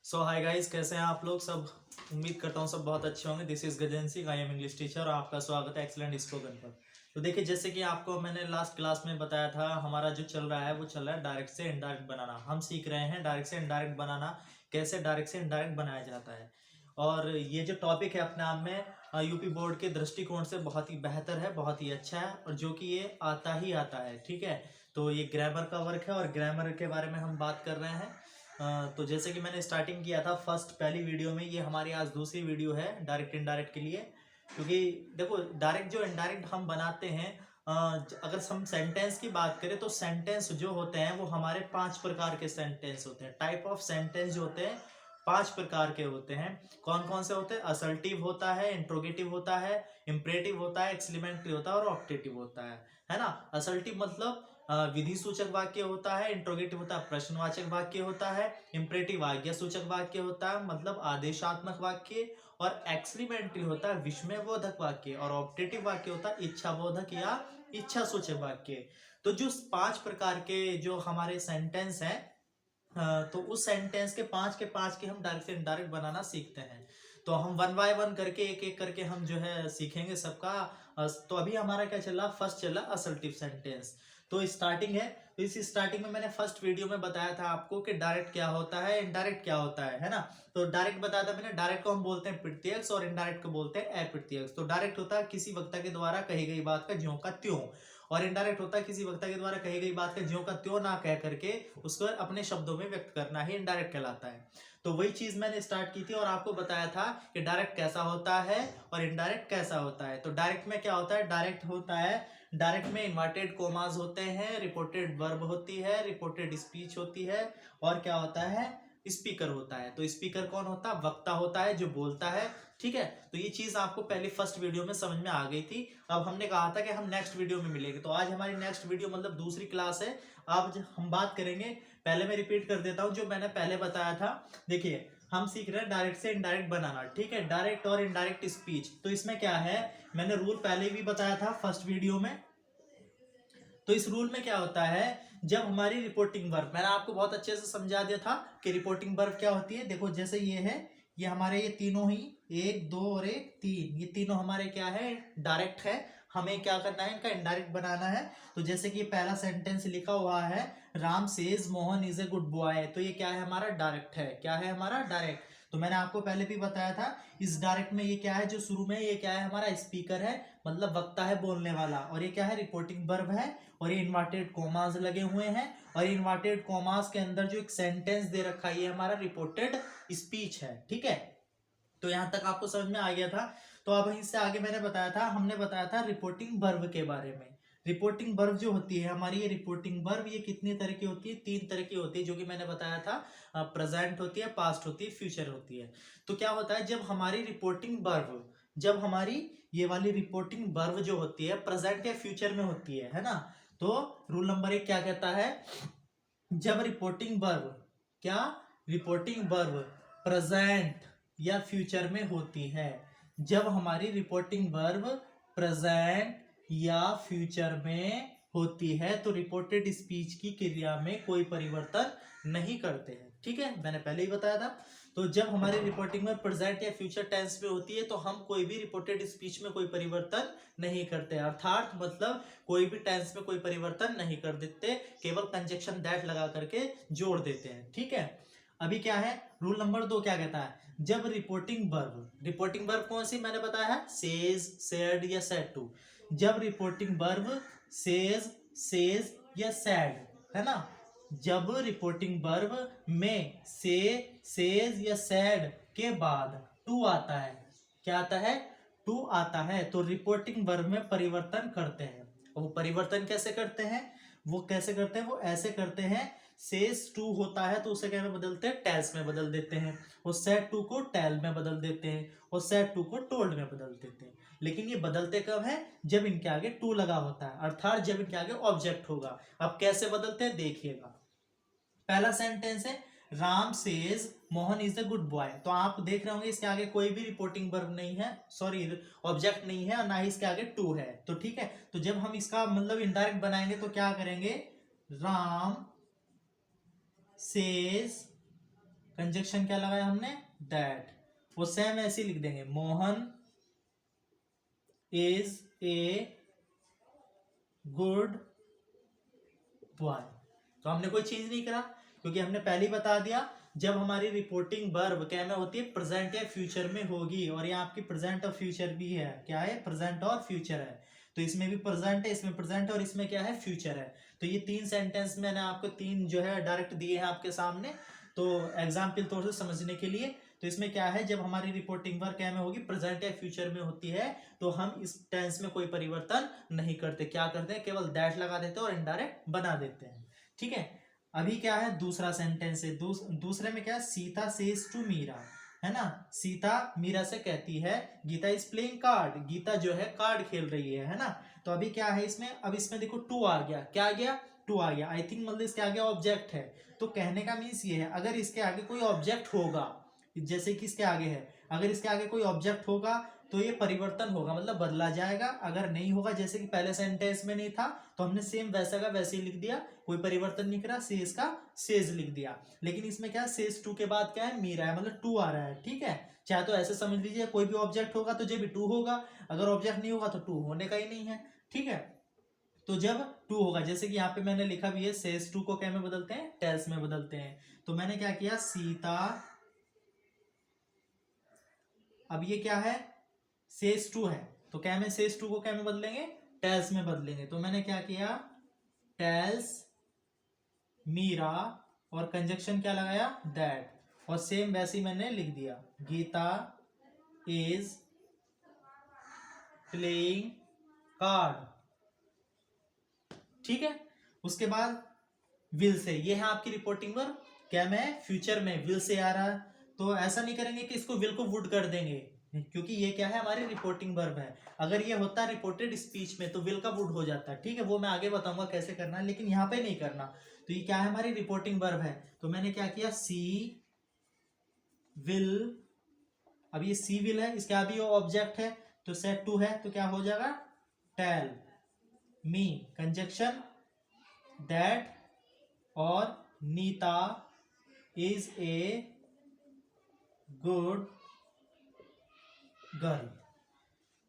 सो hi guys, कैसे हैं आप लोग सब। उम्मीद करता हूँ सब बहुत अच्छे होंगे। This is Gajendra Singh, I am English teacher और आपका स्वागत है एक्सीलेंट स्पोकन पर। तो देखिए, जैसे कि आपको मैंने लास्ट क्लास में बताया था, हमारा जो चल रहा है वो चल रहा है डायरेक्ट से इनडायरेक्ट बनाना। हम सीख रहे हैं डायरेक्ट से इनडायरेक्ट बनाना, कैसे डायरेक्ट से इनडायरेक्ट बनाया जाता है। और ये जो टॉपिक है अपने आप में यूपी बोर्ड के दृष्टिकोण से बहुत ही बेहतर है, बहुत ही अच्छा है, और जो कि ये आता ही आता है। ठीक है, तो ये ग्रामर का वर्क है और ग्रामर के बारे में हम बात कर रहे हैं। तो जैसे कि मैंने स्टार्टिंग किया था पहली वीडियो में, ये हमारी आज दूसरी वीडियो है डायरेक्ट इनडायरेक्ट के लिए। क्योंकि देखो, डायरेक्ट जो इनडायरेक्ट हम बनाते हैं, अगर हम सेंटेंस की बात करें तो सेंटेंस जो होते हैं वो हमारे 5 प्रकार के सेंटेंस होते हैं। टाइप ऑफ सेंटेंस जो होते हैं 5 प्रकार के होते हैं। कौन कौन से होते हैं? असर्टिव होता है, इंट्रोगेटिव होता है, इंपरेटिव होता है, एक्सक्लेमेटरी होता है और ऑप्टेटिव होता है ना। असर्टिव मतलब विधि सूचक वाक्य होता है, इंट्रोगेटिव होता है प्रश्नवाचक वाक्य होता है, इंपरेटिव आज्ञा सूचक वाक्य होता है मतलब आदेशात्मक वाक्य, और एक्सक्लेमेटरी होता है विस्मयबोधक वाक्य, और ऑप्टेटिव वाक्य होता है इच्छाबोधक या इच्छा सूचक वाक्य। तो जो 5 प्रकार के जो हमारे सेंटेंस हैं, तो उस सेंटेंस के पांच के हम डायरेक्ट से इनडायरेक्ट बनाना सीखते हैं। तो हम वन बाय वन करके एक एक करके हम जो है सीखेंगे सबका। तो अभी हमारा क्या चल रहा? फर्स्ट चल रहा असर्टिव सेंटेंस। तो स्टार्टिंग है, तो इस स्टार्टिंग में मैंने फर्स्ट वीडियो में बताया था आपको कि डायरेक्ट क्या होता है, इनडायरेक्ट क्या होता है ना। तो डायरेक्ट बताया था मैंने। डायरेक्ट को हम बोलते हैं प्रत्यक्ष और इनडायरेक्ट को बोलते हैं अप्रत्यक्ष। तो डायरेक्ट होता है किसी वक्ता के द्वारा कही गई बात का ज्यों का त्यों, और इनडायरेक्ट होता है किसी वक्ता के द्वारा कही गई बात का ज्यों का त्यों ना कह करके उसको अपने शब्दों में व्यक्त करना ही इनडायरेक्ट कहलाता है। तो वही चीज मैंने स्टार्ट की थी और आपको बताया था कि डायरेक्ट कैसा होता है और इनडायरेक्ट कैसा होता है। तो डायरेक्ट में क्या होता है? डायरेक्ट होता है, डायरेक्ट में इन्वर्टेड कोमास होते हैं, रिपोर्टेड वर्ब होती है, रिपोर्टेड स्पीच होती है, और क्या होता है? स्पीकर होता है। तो स्पीकर कौन होता है? वक्ता होता है जो बोलता है। ठीक है, तो ये चीज आपको पहले फर्स्ट वीडियो में समझ में आ गई थी। अब हमने कहा था कि हम नेक्स्ट वीडियो में मिलेंगे, तो आज हमारी नेक्स्ट वीडियो मतलब दूसरी क्लास है। अब हम बात करेंगे, पहले मैं रिपीट कर देता हूं जो मैंने पहले बताया था। देखिए, हम सीख रहे हैं डायरेक्ट से इनडायरेक्ट बनाना। ठीक है, डायरेक्ट और इनडायरेक्ट स्पीच। तो इसमें क्या है, मैंने रूल पहले भी बताया था फर्स्ट वीडियो में। तो इस रूल में क्या होता है, जब हमारी रिपोर्टिंग वर्ब, मैंने आपको बहुत अच्छे से समझा दिया था कि रिपोर्टिंग वर्ब क्या होती है। देखो, जैसे ये है, ये हमारे ये तीनों ही, 1 2 और 1 3, ये तीनों हमारे क्या है? डायरेक्ट है। हमें क्या करना है? इनका इनडायरेक्ट बनाना है। तो जैसे कि पहला सेंटेंस लिखा हुआ है, Ram says Mohan is a good boy, तो ये क्या है? हमारा डायरेक्ट है। क्या है हमारा? डायरेक्ट। तो मैंने आपको पहले भी बताया था, इस डायरेक्ट में ये क्या है जो शुरू में, ये क्या है? हमारा स्पीकर है, मतलब वक्ता है बोलने वाला। और ये क्या है? रिपोर्टिंग वर्ब है, और ये इन्वर्टेड कॉमास लगे हुए हैं, और इन्वर्टेड कॉमास के अंदर जो एक सेंटेंस दे रखा है ये हमारा रिपोर्टेड स्पीच है। ठीक है, तो यहां तक आपको समझ में आ गया था। तो अब इससे आगे मैंने बताया था, हमने बताया था रिपोर्टिंग वर्ब के बारे में। रिपोर्टिंग वर्ब जो होती है हमारी, ये रिपोर्टिंग वर्ब ये कितनी तरह की होती है? 3 तरह की होती है, जो कि मैंने बताया था। प्रेजेंट होती है, पास्ट होती है, फ्यूचर होती है। तो क्या होता है, जब हमारी रिपोर्टिंग वर्ब, जब हमारी ये वाली रिपोर्टिंग वर्ब जो होती है प्रेजेंट या फ्यूचर में होती है ना, तो रूल नंबर 1 क्या कहता है, जब रिपोर्टिंग वर्ब, क्या? रिपोर्टिंग वर्ब प्रेजेंट या फ्यूचर में होती है, जब हमारी रिपोर्टिंग वर्ब प्रेजेंट या फ्यूचर में होती है तो रिपोर्टेड स्पीच की क्रिया में कोई परिवर्तन नहीं करते हैं। ठीक है, मैंने पहले ही बताया था। तो जब हमारी रिपोर्टिंग में प्रेजेंट या फ्यूचर टेंस में होती है तो हम कोई भी रिपोर्टेड स्पीच में कोई परिवर्तन नहीं करते, अर्थात मतलब कोई भी टेंस में कोई परिवर्तन नहीं कर देते, केवल कंजक्शन दैट लगा करके जोड़ देते हैं। ठीक है, अभी क्या है, रूल नंबर 2 क्या कहता है, जब रिपोर्टिंग वर्ब, रिपोर्टिंग वर्ब कौन सी मैंने बताया है? सेज, सेड या सेड टू। जब रिपोर्टिंग वर्ब सेज, सेज या सैड, है ना, जब रिपोर्टिंग वर्ब में से, सेज या सैड के बाद टू आता है, क्या आता है? टू आता है, तो रिपोर्टिंग वर्ब में परिवर्तन करते हैं। वो परिवर्तन कैसे करते हैं? वो कैसे करते हैं? वो ऐसे करते हैं, सेज टू होता है तो उसे क्या में बदलते हैं? टेल्स में बदल देते हैं, और सेड टू को टेल में बदल देते हैं, और सेड टू को टोल्ड में बदल देते हैं। लेकिन ये बदलते कब है? जब इनके आगे टू लगा होता है, अर्थात जब इनके आगे ऑब्जेक्ट होगा। अब कैसे बदलते हैं देखिएगा। पहला सेंटेंस है, Ram says Mohan is the good boy, तो आप देख रहे होंगे इसके आगे कोई भी रिपोर्टिंग वर्ब नहीं है, सॉरी ऑब्जेक्ट नहीं है, और ना ही इसके आगे टू है। तो ठीक है, तो जब हम इसका मतलब इनडायरेक्ट बनाएंगे तो क्या करेंगे, राम सेज कंजक्शन क्या लगाया हमने, दैट। वो सेम ऐसे लिख देंगे, Mohan is a good boy. तो हमने कोई चेंज नहीं करा, क्योंकि हमने पहले ही बता दिया जब हमारी रिपोर्टिंग वर्ब क्या में होती है, प्रेजेंट या फ्यूचर में होगी। और यहाँ आपकी प्रेजेंट और फ्यूचर भी है, क्या है, प्रेजेंट और फ्यूचर है। तो इसमें भी प्रेजेंट है, इसमें प्रेजेंट है, और इसमें क्या है, फ्यूचर है। तो ये तीन सेंटेंस मैंने आपको तीन जो है डायरेक्ट दिए हैं आपके सामने, तो एग्जाम्पल तौर से समझने के लिए। तो इसमें क्या है, जब हमारी रिपोर्टिंग वर्ब क्या में होगी, प्रेजेंट या फ्यूचर में होती है, तो हम इस टेंस में कोई परिवर्तन नहीं करते। क्या करते हैं, केवल दैट लगा देते हैं और इनडायरेक्ट बना देते हैं। ठीक है, अभी क्या है, दूसरा सेंटेंस है। दूसरे में क्या है, सीता सेज टू मीरा, है ना। सीता मीरा से कहती है, Geeta is playing card, Geeta जो है कार्ड खेल रही है ना। तो अभी क्या है इसमें, अब इसमें देखो टू आ गया, क्या आ गया, टू आ गया। आई थिंक मतलब इसके आगे ऑब्जेक्ट है। तो कहने का मीन्स ये है, अगर इसके आगे कोई ऑब्जेक्ट होगा, जैसे कि इसके आगे है, अगर इसके आगे कोई ऑब्जेक्ट होगा तो ये परिवर्तन होगा, मतलब बदला जाएगा। अगर नहीं होगा, जैसे कि पहले सेंटेंस में नहीं था, तो हमने सेम वैसा का वैसे ही लिख दिया, कोई परिवर्तन नहीं करा, सेज का सेज लिख दिया। लेकिन इसमें क्या है, सेज टू के बाद क्या है, मीरा है, मतलब टू आ रहा है। ठीक है, चाहे तो ऐसे समझ लीजिए, कोई भी ऑब्जेक्ट होगा तो जब भी टू होगा, अगर ऑब्जेक्ट नहीं होगा तो टू होने का ही नहीं है। ठीक है, तो जब टू होगा, जैसे कि यहाँ पे मैंने लिखा भी है, सेज टू को क्या में बदलते हैं, टेल्स में बदलते हैं। तो मैंने क्या किया, सीता, अब ये क्या है, सेज टू है, तो क्या में सेज टू को क्या में बदलेंगे, टेल्स में बदलेंगे। तो मैंने क्या किया, टेल्स मीरा, और कंजक्शन क्या लगाया, दैट, और सेम वैसे ही मैंने लिख दिया, गीता इज प्लेइंग कार्ड। ठीक है, उसके बाद विल से, ये है आपकी रिपोर्टिंग वर्ब, क्या में, फ्यूचर में विल से आ रहा है। तो ऐसा नहीं करेंगे कि इसको विल को वुड कर देंगे, क्योंकि ये क्या है, हमारी रिपोर्टिंग वर्ब है। अगर ये होता रिपोर्टेड स्पीच में तो विल का वुड हो जाता है। ठीक है, वो मैं आगे बताऊंगा कैसे करना है, लेकिन यहाँ पे नहीं करना। तो ये क्या है, हमारी रिपोर्टिंग वर्ब है। तो मैंने क्या किया, सी विल, अब ये सी विल है, इसके अभी ऑब्जेक्ट है, तो सेट टू है, तो क्या हो जाएगा, टेल मी, कंजक्शन दैट, और Nita is a good girl.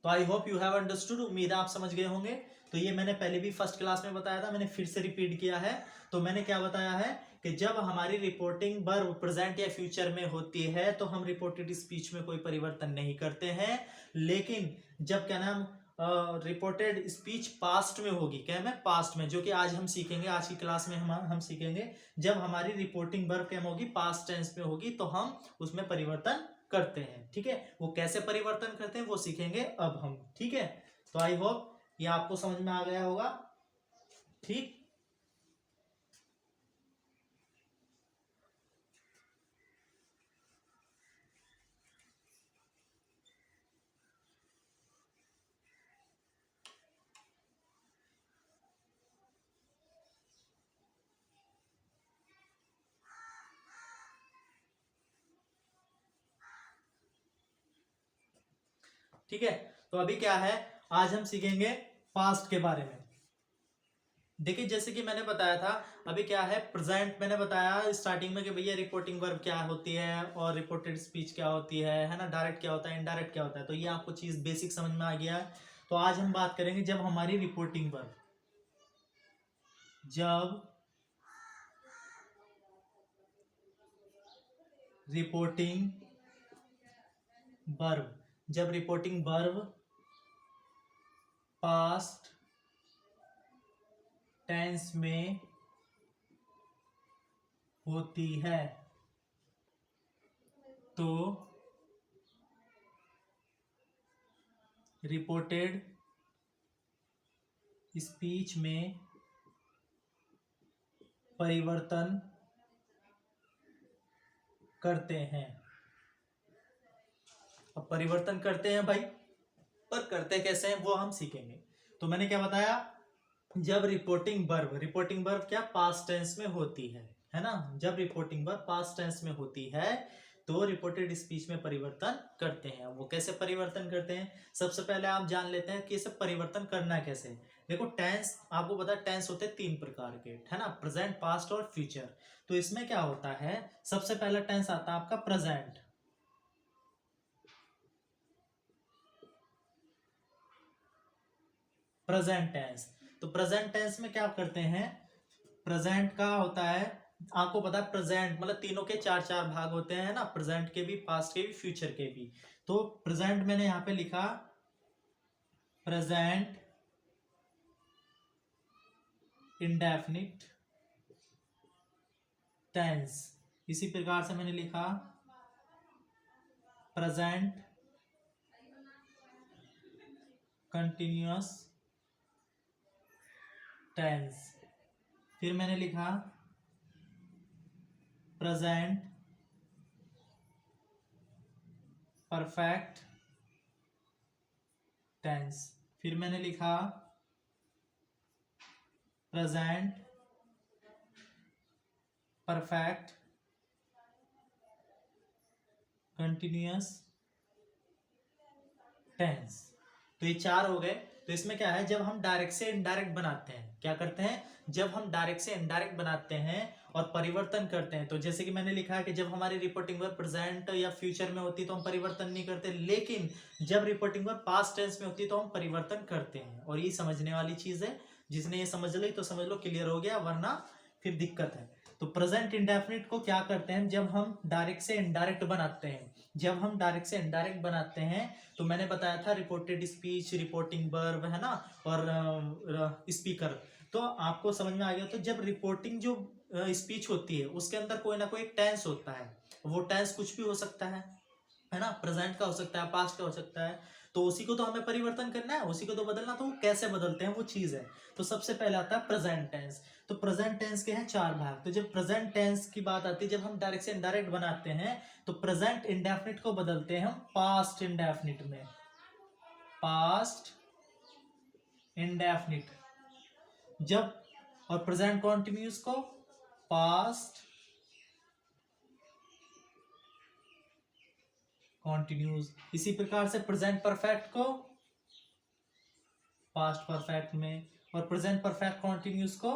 तो I hope you have understood, उम्मीद है आप समझ गए होंगे। तो ये मैंने पहले भी फर्स्ट क्लास में बताया था, मैंने फिर से रिपीट किया है। तो मैंने क्या बताया है कि जब हमारी रिपोर्टिंग वर्ब प्रेजेंट या फ्यूचर में होती है तो हम रिपोर्टेड स्पीच में कोई परिवर्तन नहीं करते हैं। लेकिन जब क्या नाम रिपोर्टेड स्पीच पास्ट में होगी, क्या मैं, पास्ट में, जो कि आज हम सीखेंगे, आज की क्लास में हम सीखेंगे, जब हमारी रिपोर्टिंग वर्ब क्या होगी, पास्ट टेंस में होगी, तो हम उसमें परिवर्तन करते हैं। ठीक है, वो कैसे परिवर्तन करते हैं वो सीखेंगे अब हम। ठीक है, तो आई होप ये आपको समझ में आ गया होगा। ठीक, ठीक है, तो अभी क्या है, आज हम सीखेंगे पास्ट के बारे में। देखिए, जैसे कि मैंने बताया था, अभी क्या है, प्रेजेंट मैंने बताया स्टार्टिंग में कि भैया रिपोर्टिंग वर्ब क्या होती है और रिपोर्टेड स्पीच क्या होती है ना, डायरेक्ट क्या होता है, इनडायरेक्ट क्या होता है। तो ये आपको चीज बेसिक समझ में आ गया है। तो आज हम बात करेंगे जब हमारी रिपोर्टिंग वर्ब, जब रिपोर्टिंग वर्ब, जब रिपोर्टिंग वर्ब पास्ट टेंस में होती है तो रिपोर्टेड स्पीच में परिवर्तन करते हैं। अब परिवर्तन करते हैं भाई, पर करते कैसे हैं वो हम सीखेंगे। तो मैंने क्या बताया, जब रिपोर्टिंग वर्ब क्या पास्ट टेंस में होती है ना, जब रिपोर्टिंग वर्ब पास्ट टेंस में होती है तो रिपोर्टेड स्पीच में परिवर्तन करते हैं। वो कैसे परिवर्तन करते हैं, सबसे पहले आप जान लेते हैं कि इसे परिवर्तन करना कैसे। देखो टेंस आपको पता है, टेंस होते हैं 3 प्रकार के, है ना, प्रेजेंट, पास्ट और फ्यूचर। तो इसमें क्या होता है, सबसे पहला टेंस आता है आपका प्रेजेंट। प्रेजेंट टेंस, तो प्रेजेंट टेंस में क्या करते हैं, प्रेजेंट का होता है, आपको पता है प्रेजेंट मतलब तीनों के चार चार भाग होते हैं ना, प्रेजेंट के भी, पास्ट के भी, फ्यूचर के भी। तो प्रेजेंट मैंने यहां पे लिखा प्रेजेंट इंडेफिनिट टेंस, इसी प्रकार से मैंने लिखा प्रेजेंट कंटिन्यूअस टेंस, फिर मैंने लिखा प्रेजेंट परफेक्ट टेंस, फिर मैंने लिखा प्रेजेंट परफेक्ट कंटिन्यूअस टेंस। तो ये 4 हो गए। तो इसमें क्या है, जब हम डायरेक्ट से इनडायरेक्ट बनाते हैं, क्या करते हैं, जब हम डायरेक्ट से इनडायरेक्ट बनाते हैं और परिवर्तन करते हैं, तो जैसे कि मैंने लिखा है कि जब हमारी रिपोर्टिंग वर्ब प्रेजेंट या फ्यूचर में होती है तो हम परिवर्तन नहीं करते, लेकिन जब रिपोर्टिंग वर्ब पास्ट टेंस में होती है तो हम परिवर्तन करते हैं। और ये समझने वाली चीज है, जिसने ये समझ ली तो समझ लो क्लियर हो गया, वरना फिर दिक्कत है। तो प्रेजेंट इंडेफिनिट को क्या करते हैं, जब हम डायरेक्ट से इनडायरेक्ट बनाते हैं, जब हम डायरेक्ट से इनडायरेक्ट बनाते हैं, तो मैंने बताया था रिपोर्टेड स्पीच, रिपोर्टिंग वर्ब, है ना, और स्पीकर। तो आपको समझ में आ गया। तो जब रिपोर्टिंग जो स्पीच होती है उसके अंदर कोई ना कोई टेंस होता है, वो टेंस कुछ भी हो सकता है ना, प्रेजेंट का हो सकता है, पास्ट का हो सकता है, तो उसी को तो हमें परिवर्तन करना है, उसी को तो बदलना। तो वो कैसे बदलते हैं वो चीज है। तो सबसे पहले आता है प्रेजेंट टेंस। तो प्रेजेंट टेंस के हैं 4 भाग। तो जब प्रेजेंट टेंस की बात आती है, जब हम डायरेक्ट से इनडायरेक्ट बनाते हैं, तो प्रेजेंट इंडेफिनिट को बदलते हैं हम पास्ट इंडेफिनिट में, पास्ट इंडेफिनिट। जब और प्रेजेंट कॉन्टिन्यूस को पास्ट कॉन्टिन्यूस, इसी प्रकार से प्रेजेंट परफेक्ट को पास्ट परफेक्ट में, और प्रेजेंट परफेक्ट कॉन्टिन्यूस को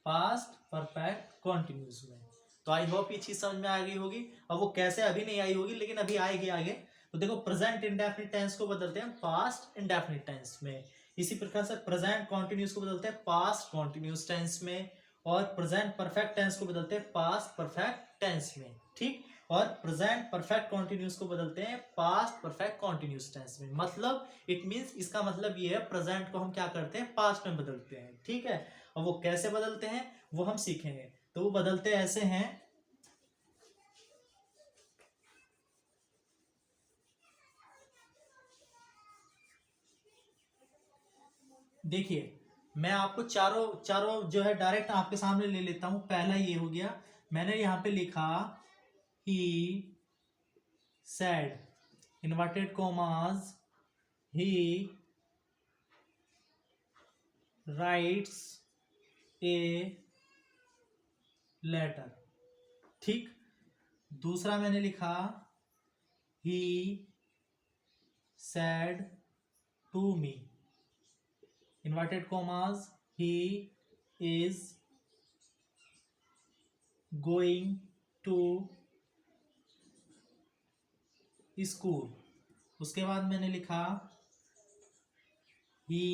पास्ट परफेक्ट कॉन्टिन्यूस में। तो आई होप ये चीज समझ में आ गई होगी। अब वो कैसे अभी नहीं आई होगी, लेकिन अभी आएगी आगे। तो देखो प्रेजेंट इंडेफिनिट टेंस को बदलते हैं पास्ट इंडेफिनिट टेंस में, इसी प्रकार से प्रेजेंट कॉन्टिन्यूस को बदलते हैं पास्ट कॉन्टिन्यूस टेंस में, और प्रेजेंट परफेक्ट टेंस को बदलते हैं पास्ट परफेक्ट टेंस में, ठीक। और प्रेजेंट परफेक्ट कॉन्टिन्यूस को बदलते हैं पास्ट परफेक्ट कॉन्टिन्यूस टेंस में। मतलब इट मींस, इसका मतलब ये है प्रेजेंट को हम क्या करते हैं, पास्ट में बदलते हैं, ठीक है। और वो कैसे बदलते हैं वो हम सीखेंगे। तो वो बदलते ऐसे हैं, देखिए मैं आपको चारों चारों जो है डायरेक्ट आपके सामने ले लेता हूं। पहला ये हो गया, मैंने यहां पे लिखा he said, inverted commas, he writes a letter, ठीक। दूसरा मैंने लिखा he said to me, inverted commas, he is going to school. उसके बाद मैंने लिखा he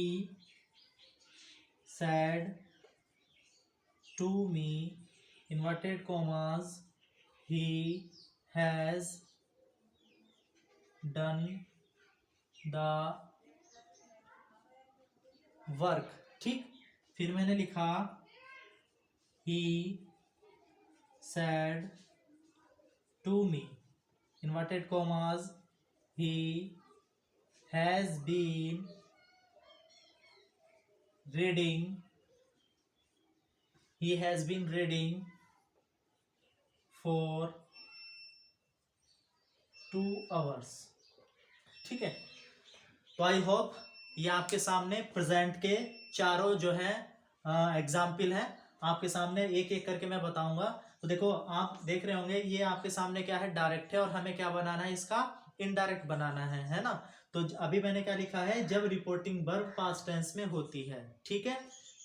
said to me, inverted commas, he has done the work, ठीक। फिर मैंने लिखा he said to me, inverted commas, he has been reading, he has been reading for 2 hours, ठीक है। तो आई होप ये आपके सामने प्रेजेंट के चारों जो है एग्जाम्पल हैं, आपके सामने एक एक करके मैं बताऊंगा। तो देखो आप देख रहे होंगे, ये आपके सामने क्या है, डायरेक्ट है, और हमें क्या बनाना है, इसका इनडायरेक्ट बनाना है ना। तो अभी मैंने क्या लिखा है, जब रिपोर्टिंग वर्ब पास्ट टेंस में होती है, ठीक है,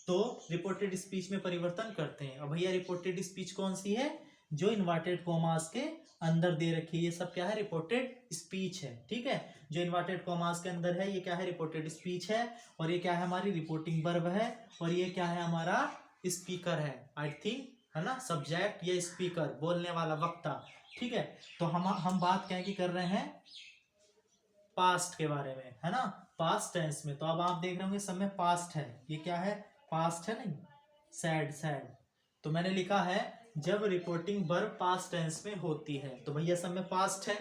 तो रिपोर्टेड स्पीच में परिवर्तन करते हैं। अब भैया रिपोर्टेड स्पीच कौन सी है, जो इन्वर्टेड कॉमास के अंदर दे रखी है, ये सब क्या है, रिपोर्टेड स्पीच है, ठीक है। जो इन्वर्टेड कॉमास के अंदर है ये क्या है, रिपोर्टेड स्पीच है। और ये क्या है, हमारी रिपोर्टिंग वर्ब है। और ये क्या है, हमारा स्पीकर है, आई थिंक, है ना, सब्जेक्ट या स्पीकर, बोलने वाला, वक्ता, ठीक है। तो हम बात क्या की कर रहे हैं, पास्ट के बारे में, है ना, पास्ट टेंस में। तो अब आप देख रहे होंगे सब में पास्ट है, ये क्या है, पास्ट है, नहीं सैड, सैड। तो मैंने लिखा है जब रिपोर्टिंग वर्ब पास्ट टेंस में होती है, तो भैया सब में पास्ट है,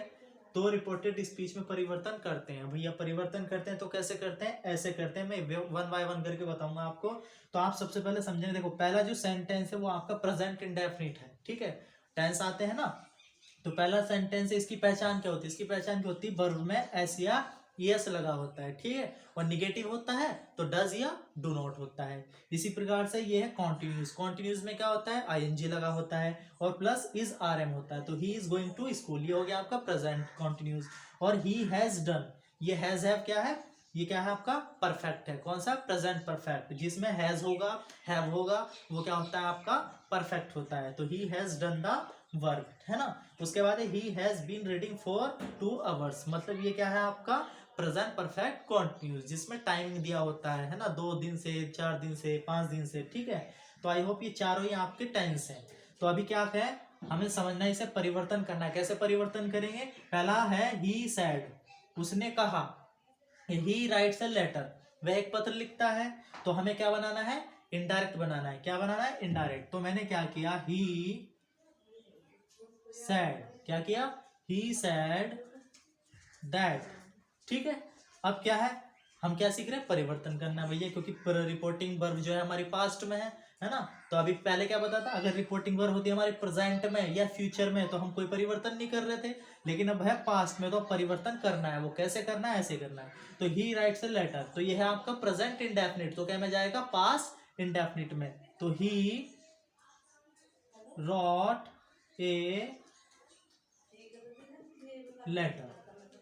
तो रिपोर्टेड स्पीच में परिवर्तन करते हैं। भैया परिवर्तन करते हैं तो कैसे करते हैं, ऐसे करते हैं, मैं वन बाय वन करके बताऊंगा आपको। तो आप सबसे पहले समझेंगे, देखो पहला जो सेंटेंस है वो आपका प्रेजेंट इंडेफिनिट है, ठीक है। टेंस आते हैं ना, तो पहला सेंटेंस है, इसकी पहचान क्या होती है, इसकी पहचान क्या होती है, वर्ब में एस या यस लगा होता है, ठीक है। और निगेटिव होता है तो डज या डू नॉट होता है। इसी प्रकार से ये है कॉन्टिन्यूस, कॉन्टिन्यूस में क्या होता है, आईएनजी लगा होता है और प्लस इज आरएम होता है। तो he is going to school, ये हो गया आपका प्रेजेंट कॉन्टिन्यूस। और ही हैज डन, ये हैज हैव क्या है, ये क्या है आपका परफेक्ट है, कौन सा, प्रेजेंट परफेक्ट। जिसमें हैज होगा, हैव होगा, वो क्या होता है आपका परफेक्ट होता है। तो he has done the work, है ना। उसके बाद he has been reading for 2 hours, मतलब ये क्या है आपका प्रेजेंट परफेक्ट कॉन्टिन्यूस, जिसमें टाइमिंग दिया होता है ना, 2 दिन से, 4 दिन से, 5 दिन से, ठीक है। तो आई होप ये चारों ही आपके टेंस हैं। तो अभी क्या है, हमें समझना है, इसे परिवर्तन करना है। कैसे परिवर्तन करेंगे, पहला है ही सैड, उसने कहा। ही राइट्स ए लेटर, वह एक पत्र लिखता है। तो हमें क्या बनाना है, इनडायरेक्ट बनाना है। क्या बनाना है, इनडायरेक्ट। तो मैंने क्या किया, ही सैड, क्या किया, ही सैड दैट, ठीक है। अब क्या है, हम क्या सीख रहे हैं, परिवर्तन करना भैया, क्योंकि रिपोर्टिंग वर्ब जो है हमारी पास्ट में है ना। तो अभी पहले क्या बता था, अगर रिपोर्टिंग वर्ब होती है हमारी प्रेजेंट में या फ्यूचर में तो हम कोई परिवर्तन नहीं कर रहे थे, लेकिन अब है पास्ट में, तो परिवर्तन करना है। वो कैसे करना है, ऐसे करना है। तो ही राइट्स ए लेटर, तो ये है आपका प्रेजेंट इंडेफिनिट, तो क्या में जाएगा, पास्ट इंडेफिनिट में। तो ही रॉट ए लेटर,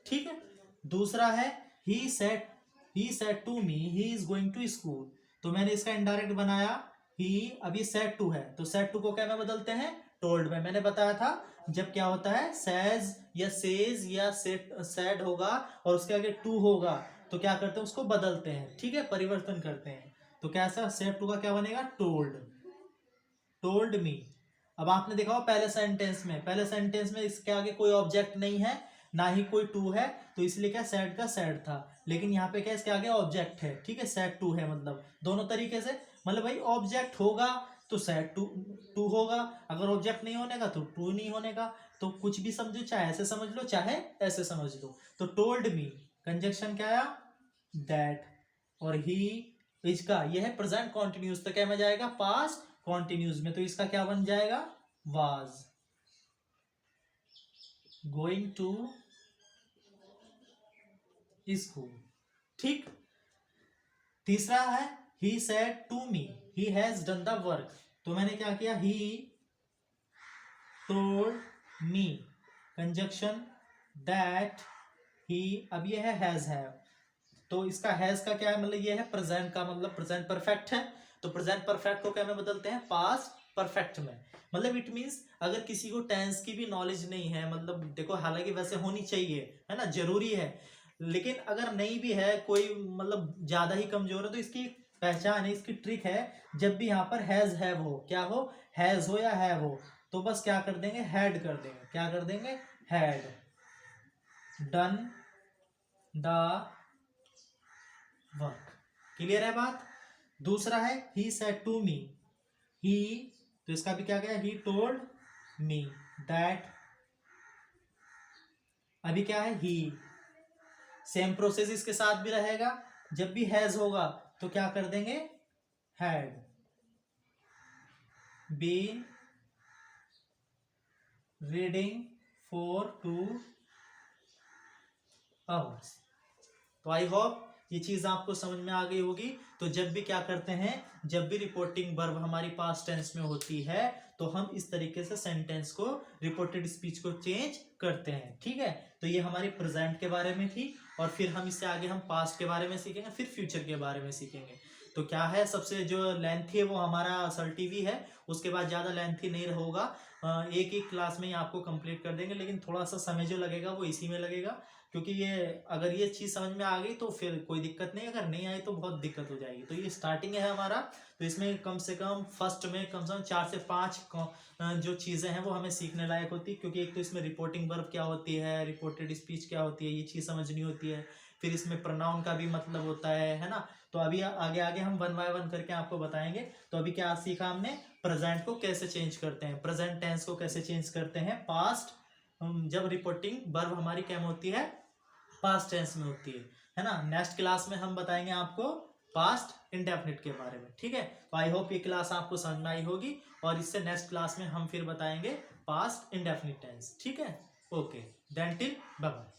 ठीक है। दूसरा है he said to me he is going to school, तो मैंने इसका इनडायरेक्ट बनाया ही। अभी सेड टू है, तो सेड टू को क्या में बदलते हैं, टोल्ड में। मैंने बताया था जब क्या होता है, सेज या सेज या सेड होगा और उसके आगे टू होगा तो क्या करते हैं, उसको बदलते हैं, ठीक है, परिवर्तन करते हैं। तो कैसा, सेड टू का क्या बनेगा, टोल्ड, टोल्ड मी। अब आपने देखा हो पहले सेंटेंस में इसके आगे कोई ऑब्जेक्ट नहीं है, ना ही कोई टू है, तो इसलिए क्या सैड का सैड था। लेकिन यहाँ पे क्या इसके आगे ऑब्जेक्ट है, ठीक है, सैड टू है, मतलब दोनों तरीके से, मतलब भाई ऑब्जेक्ट होगा तो सैड टू होगा, अगर ऑब्जेक्ट नहीं होने का तो टू नहीं होने का। तो कुछ भी समझो, चाहे ऐसे समझ लो चाहे ऐसे समझ लो। तो टोल्ड मी, कंजक्शन क्या आया, दैट। और ही इसका यह है प्रेजेंट कॉन्टिन्यूस, तो क्या में जाएगा, पास्ट कॉन्टिन्यूस में। तो इसका क्या बन जाएगा, वाज गोइंग टू स्कूल, ठीक। तीसरा है he said to me he has done the work, तो मैंने क्या किया, he told me, conjunction that he. अब ये है हैज है, तो इसका हैज का क्या है, मतलब ये है प्रेजेंट का, मतलब प्रेजेंट परफेक्ट है। तो प्रेजेंट परफेक्ट को क्या में बदलते हैं, पास्ट परफेक्ट में। मतलब इट मींस अगर किसी को टेंस की भी नॉलेज नहीं है, मतलब देखो हालांकि वैसे होनी चाहिए, है ना, जरूरी है, लेकिन अगर नहीं भी है कोई, मतलब ज्यादा ही कमजोर है, तो इसकी पहचान है, इसकी ट्रिक है, जब भी यहाँ पर हैज हैव हो, क्या हो, हैज हो या हैव हो, तो बस क्या कर देंगे, हैड कर देंगे। क्या कर देंगे, had done the work. Clear है बात। दूसरा है ही सेड टू मी, ही, तो इसका भी क्या गया, ही टोल्ड मी दैट। अभी क्या है, ही, सेम प्रोसेस इसके साथ भी रहेगा, जब भी हैज होगा तो क्या कर देंगे, had been reading for 2 hours. तो आई होप ये चीज आपको समझ में आ गई होगी। तो जब भी क्या करते हैं, जब भी रिपोर्टिंग वर्ब हमारी पास्ट टेंस में होती है तो हम इस तरीके से सेंटेंस को, रिपोर्टेड स्पीच को चेंज करते हैं। ठीक है, तो ये हमारी प्रेजेंट के बारे में थी, और फिर हम इससे आगे हम पास्ट के बारे में सीखेंगे, फिर फ्यूचर के बारे में सीखेंगे। तो क्या है, सबसे जो लेंथी है वो हमारा असर्टिव है, उसके बाद ज़्यादा लेंथी नहीं होगा, एक ही क्लास में ही आपको कंप्लीट कर देंगे, लेकिन थोड़ा सा समय जो लगेगा वो इसी में लगेगा, क्योंकि ये अगर ये चीज़ समझ में आ गई तो फिर कोई दिक्कत नहीं, अगर नहीं आई तो बहुत दिक्कत हो जाएगी। तो ये स्टार्टिंग है हमारा, तो इसमें कम से कम फर्स्ट में कम से कम 4 से 5 जो चीज़ें हैं वो हमें सीखने लायक होती है, क्योंकि एक तो इसमें रिपोर्टिंग वर्ब क्या होती है, रिपोर्टेड स्पीच क्या होती है, ये चीज़ समझनी होती है, फिर इसमें प्रोनाउन का भी मतलब होता है ना। तो अभी आगे आगे हम 1 बाय 1 करके आपको बताएंगे। तो अभी क्या सीखा हमने, प्रेजेंट को कैसे चेंज करते हैं, प्रेजेंट टेंस को कैसे चेंज करते हैं, पास्ट जब रिपोर्टिंग वर्ब हमारी क्या होती है, पास्ट टेंस में होती है ना। नेक्स्ट क्लास में हम बताएंगे आपको पास्ट इंडेफिनिट के बारे में। ठीक है, तो आई होप ये क्लास आपको समझ में आई होगी, और इससे नेक्स्ट क्लास में हम फिर बताएंगे पास्ट इंडेफिनिट टेंस। ठीक है, okay, then till bye bye.